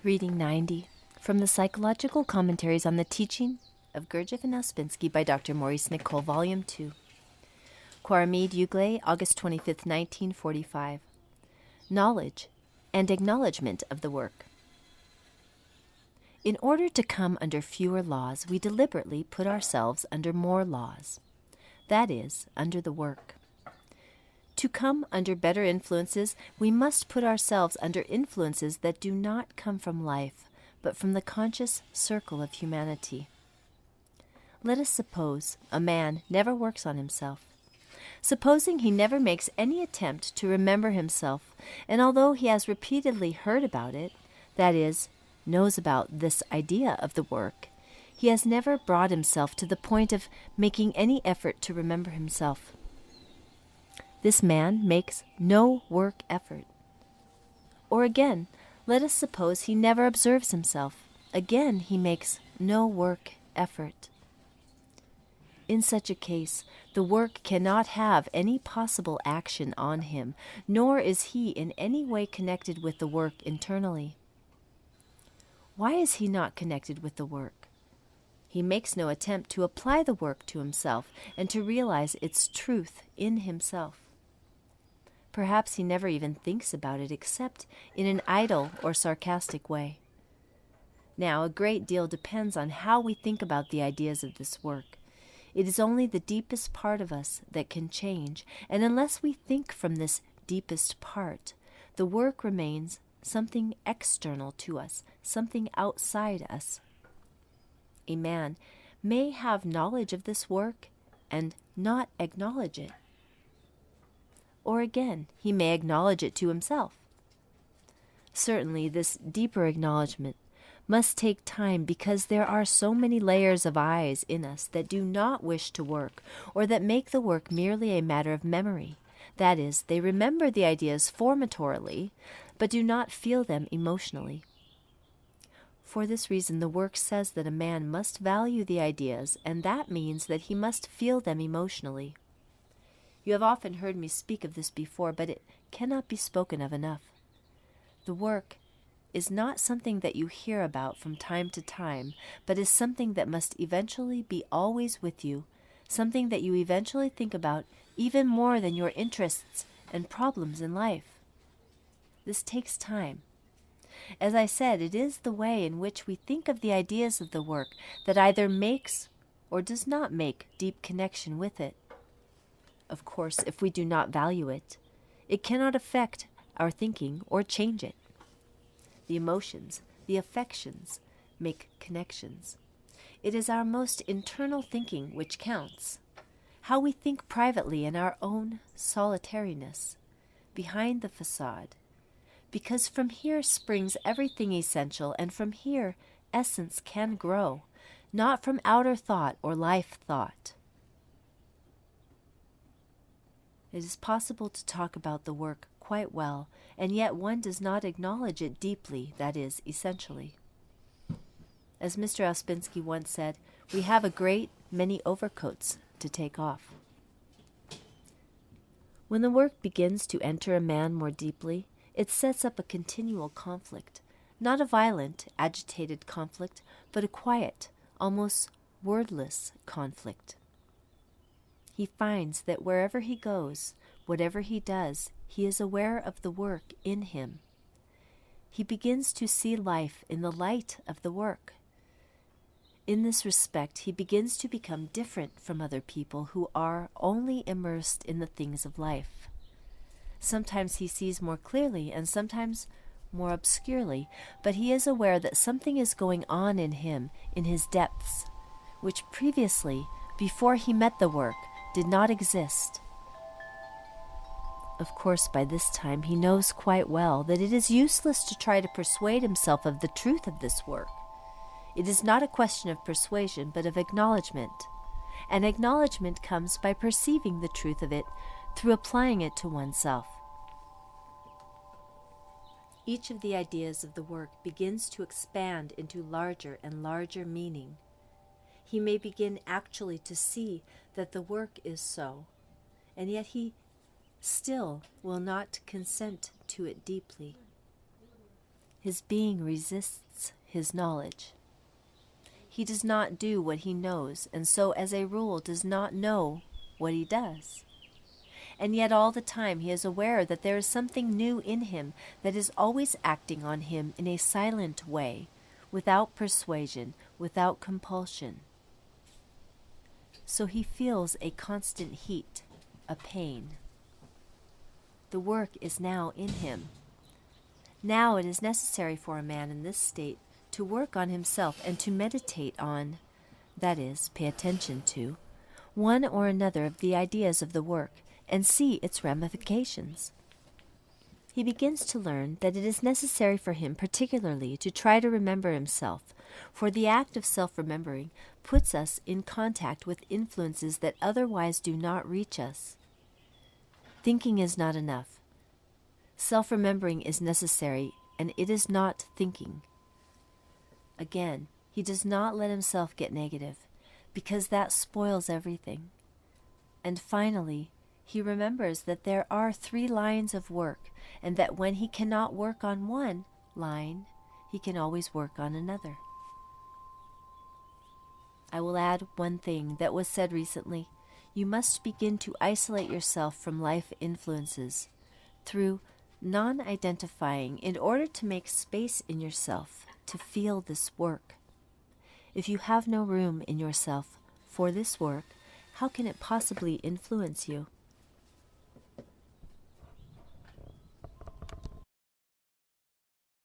Reading 90 from the Psychological Commentaries on the Teaching of Gurdjieff and Ouspensky by Dr. Maurice Nicoll, Volume 2. Quaramide, Ugle, August 25, 1945. Knowledge and Acknowledgement of the Work. In order to come under fewer laws, we deliberately put ourselves under more laws. That is, under the work. To come under better influences, we must put ourselves under influences that do not come from life, but from the conscious circle of humanity. Let us suppose a man never works on himself. Supposing he never makes any attempt to remember himself, and although he has repeatedly heard about it, that is, knows about this idea of the work, he has never brought himself to the point of making any effort to remember himself. This man makes no work effort. Or again, let us suppose he never observes himself. Again, he makes no work effort. In such a case, the work cannot have any possible action on him, nor is he in any way connected with the work internally. Why is he not connected with the work? He makes no attempt to apply the work to himself and to realize its truth in himself. Perhaps he never even thinks about it except in an idle or sarcastic way. Now, a great deal depends on how we think about the ideas of this work. It is only the deepest part of us that can change, and unless we think from this deepest part, the work remains something external to us, something outside us. A man may have knowledge of this work and not acknowledge it. Or again, he may acknowledge it to himself. Certainly, this deeper acknowledgement must take time because there are so many layers of eyes in us that do not wish to work, or that make the work merely a matter of memory. That is, they remember the ideas formatorily, but do not feel them emotionally. For this reason, the work says that a man must value the ideas, and that means that he must feel them emotionally. You have often heard me speak of this before, but it cannot be spoken of enough. The work is not something that you hear about from time to time, but is something that must eventually be always with you, something that you eventually think about even more than your interests and problems in life. This takes time. As I said, it is the way in which we think of the ideas of the work that either makes or does not make deep connection with it. Of course, if we do not value it, it cannot affect our thinking or change it. The emotions, the affections, make connections. It is our most internal thinking which counts. How we think privately in our own solitariness, behind the facade. Because from here springs everything essential, and from here essence can grow, not from outer thought or life thought. It is possible to talk about the work quite well, and yet one does not acknowledge it deeply, that is, essentially. As Mr. Ouspensky once said, we have a great many overcoats to take off. When the work begins to enter a man more deeply, it sets up a continual conflict, not a violent, agitated conflict, but a quiet, almost wordless conflict. He finds that wherever he goes, whatever he does, he is aware of the work in him. He begins to see life in the light of the work. In this respect, he begins to become different from other people who are only immersed in the things of life. Sometimes he sees more clearly and sometimes more obscurely, but he is aware that something is going on in him, in his depths, which previously, before he met the work, did not exist. Of course, by this time he knows quite well that it is useless to try to persuade himself of the truth of this work. It is not a question of persuasion, but of acknowledgement. And acknowledgement comes by perceiving the truth of it through applying it to oneself. Each of the ideas of the work begins to expand into larger and larger meaning. He may begin actually to see that the work is so, and yet he still will not consent to it deeply. His being resists his knowledge. He does not do what he knows, and so as a rule does not know what he does. And yet all the time he is aware that there is something new in him that is always acting on him in a silent way, without persuasion, without compulsion. So he feels a constant heat, a pain. The work is now in him. Now it is necessary for a man in this state to work on himself and to meditate on, that is, pay attention to, one or another of the ideas of the work and see its ramifications. He begins to learn that it is necessary for him particularly to try to remember himself, for the act of self-remembering puts us in contact with influences that otherwise do not reach us. Thinking is not enough. Self-remembering is necessary, and it is not thinking. Again, he does not let himself get negative, because that spoils everything. And finally, he remembers that there are 3 lines of work, and that when he cannot work on one line, he can always work on another. I will add one thing that was said recently. You must begin to isolate yourself from life influences through non-identifying in order to make space in yourself to feel this work. If you have no room in yourself for this work, how can it possibly influence you?